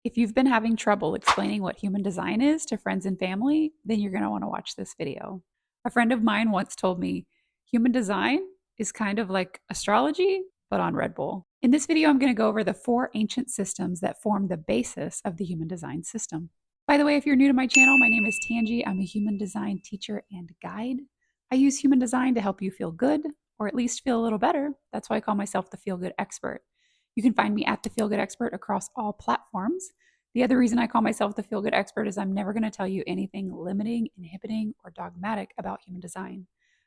If you've been having trouble explaining what human design is to friends and family, then you're going to want to watch this video. A friend of mine once told me human design is kind of like astrology, but on Red Bull. In this video, I'm going to go over the 4 ancient systems that form the basis of the human design system. By the way, if you're new to my channel, my name is Tangi. I'm a human design teacher and guide. I use human design to help you feel good, or at least feel a little better. That's why I call myself the Feel Good Expert. You can find me at the Feel Good Expert across all platforms. The other reason I call myself the Feel Good Expert is I'm never going to tell you anything limiting, inhibiting, or dogmatic about human design.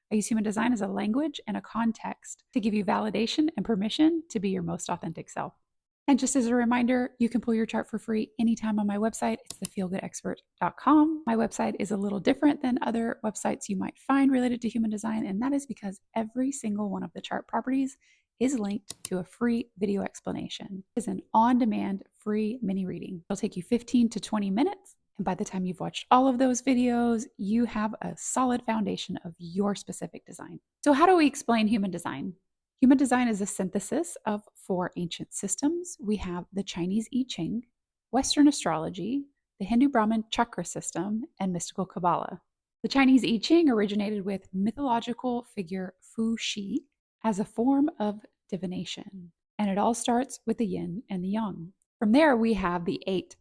I use human design as a language and a context to give you validation and permission to be your most authentic self. And just as a reminder, you can pull your chart for free anytime on my website. It's thefeelgoodexpert.com. My website is a little different than other websites you might find related to human design, and that is because every single one of the chart properties is linked to a free video explanation. It is an on-demand free mini reading. It'll take you 15 to 20 minutes. And by the time you've watched all of those videos, you have a solid foundation of your specific design. So how do we explain human design? Human design is a synthesis of 4 ancient systems. We have the Chinese I Ching, Western astrology, the Hindu Brahmin chakra system, and mystical Kabbalah. The Chinese I Ching originated with mythological figure Fu Xi as a form of divination, and it all starts with the yin and the yang. From there, we have the 8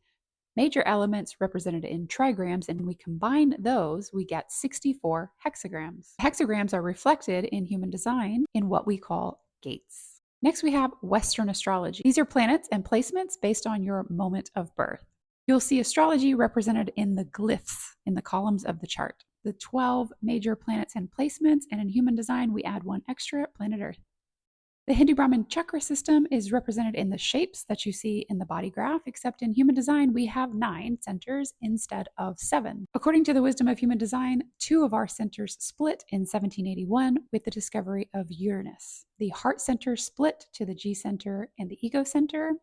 major elements represented in trigrams, and when we combine those, we get 64 hexagrams. Hexagrams are reflected in human design in what we call gates. Next, we have Western astrology. These are planets and placements based on your moment of birth. You'll see astrology represented in the glyphs in the columns of the chart. The 12 major planets and placements, and in human design, we add 1 extra, planet Earth. The Hindu Brahmin chakra system is represented in the shapes that you see in the body graph, except in human design, we have 9 centers instead of 7. According to the wisdom of human design, 2 of our centers split in 1781 with the discovery of Uranus. The heart center split to the G center and the ego center,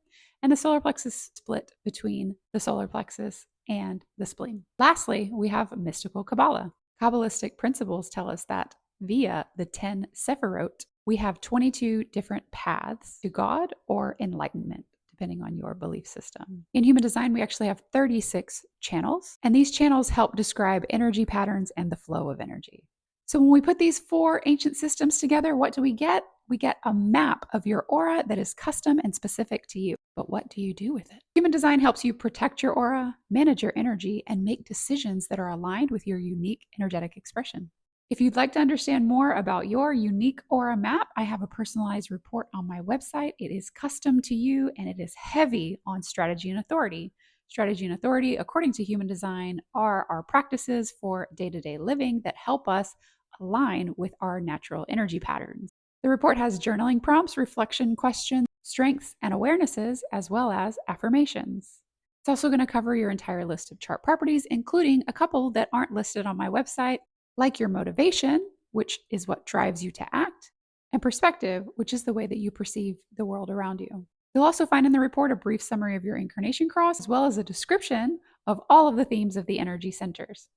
and the solar plexus split between the solar plexus and the spleen. Lastly, we have mystical Kabbalah. Kabbalistic principles tell us that via the 10 Sephirot, we have 22 different paths to God or enlightenment, depending on your belief system. In human design, we actually have 36 channels, and these channels help describe energy patterns and the flow of energy. So when we put these 4 ancient systems together, what do we get? We get a map of your aura that is custom and specific to you. But what do you do with it? Human design helps you protect your aura, manage your energy, and make decisions that are aligned with your unique energetic expression. If you'd like to understand more about your unique aura map, I have a personalized report on my website. It is custom to you, and it is heavy on strategy and authority. Strategy and authority, according to human design, are our practices for day-to-day living that help us align with our natural energy patterns. The report has journaling prompts, reflection questions, strengths and awarenesses, as well as affirmations. It's also going to cover your entire list of chart properties, including a couple that aren't listed on my website, like your motivation, which is what drives you to act, and perspective, which is the way that you perceive the world around you. You'll also find in the report a brief summary of your incarnation cross, as well as a description of all of the themes of the energy centers.